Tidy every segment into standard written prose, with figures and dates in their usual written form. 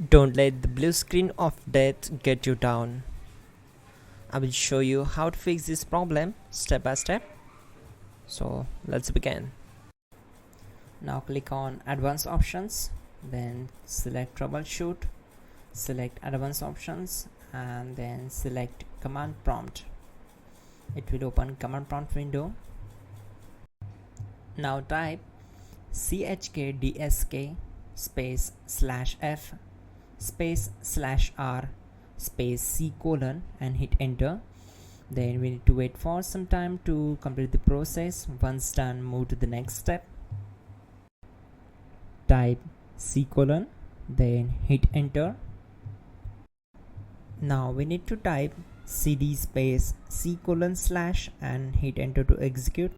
Don't let the blue screen of death get you down. I will show you how to fix this problem step by step. So let's begin. Now click on Advanced Options, then select Troubleshoot, select Advanced Options, and then select Command Prompt. It will open Command Prompt window. Now type chkdsk space /f space /r space c : and hit enter. Then we need to wait for some time to complete the process. Once done, move to the next step. Type c : then hit enter. Now we need to type cd space c : / and hit enter to execute.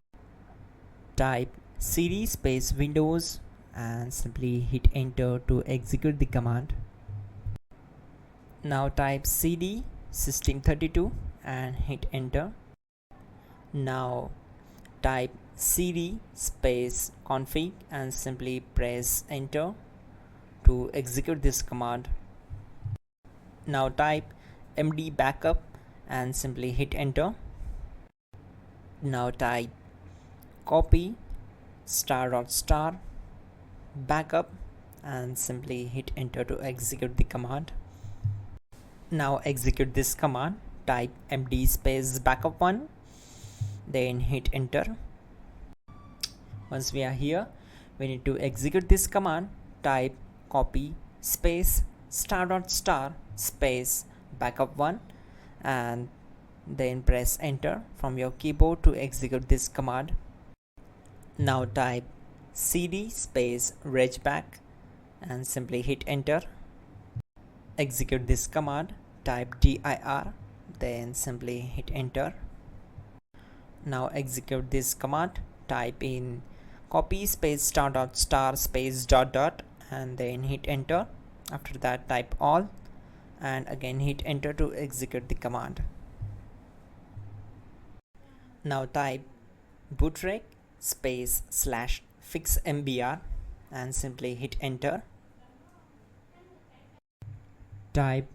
Type cd space windows and simply hit enter to execute the command. Now type cd system32 and hit enter. Now type cd space config and simply press enter to execute this command. Now type md backup and simply hit enter. Now type copy *** backup and simply hit enter to execute the command. Now execute this command. Type md space backup1, then hit enter. Once we are here, we need to execute this command. Type copy space ** space backup1 and then press enter from your keyboard to execute this command. Now type cd space regback and simply hit enter. Execute this command. Type dir, then simply hit enter. Now execute this command. Type in copy space ** space ... and then hit enter. After that, type all and again hit enter to execute the command. Now type bootrec space /fixmbr and simply hit enter. Type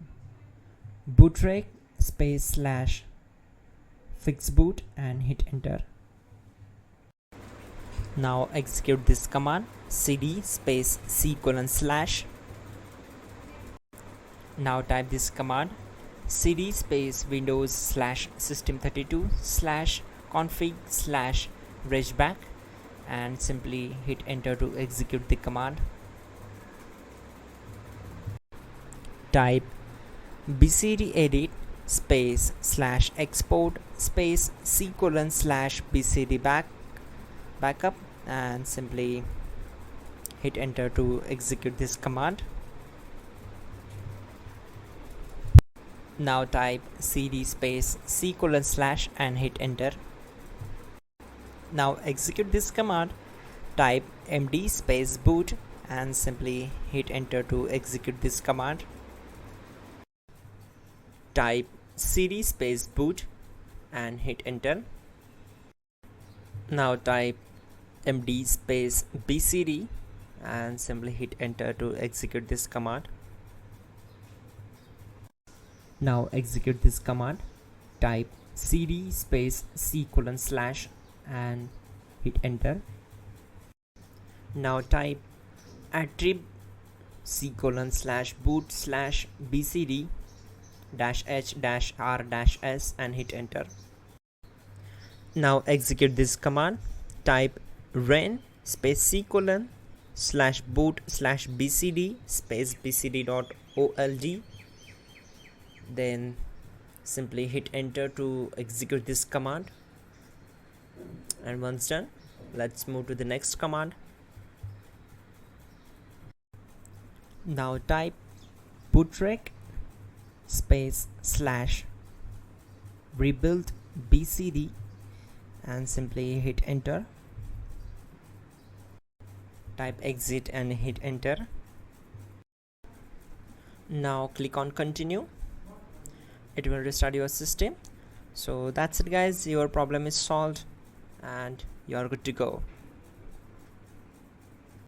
bootrec space /fixboot and hit enter. Now execute this command. cd space c : /. Now type this command. cd space windows /system32 /config /regback and simply hit enter to execute the command. Type bcdedit space /export space c : /bcd backup and simply hit enter to execute this command. Now type cd space c : / and hit enter. Now execute this command. Type md space boot and simply hit enter to execute this command. Type cd space boot and hit enter. Now type md space bcd and simply hit enter to execute this command. Now execute this command. Type cd space c : / and hit enter. Now type attrib c : /boot /bcd -h -r -s and hit enter. Now execute this command. Type ren space c : /boot /bcd space bcd.old, then simply hit enter to execute this command. And once done, let's move to the next command. Now type bootrec space /rebuildbcd and simply hit enter. Type exit and hit enter. Now click on continue. It will restart your system. So that's it guys, your problem is solved and you are good to go.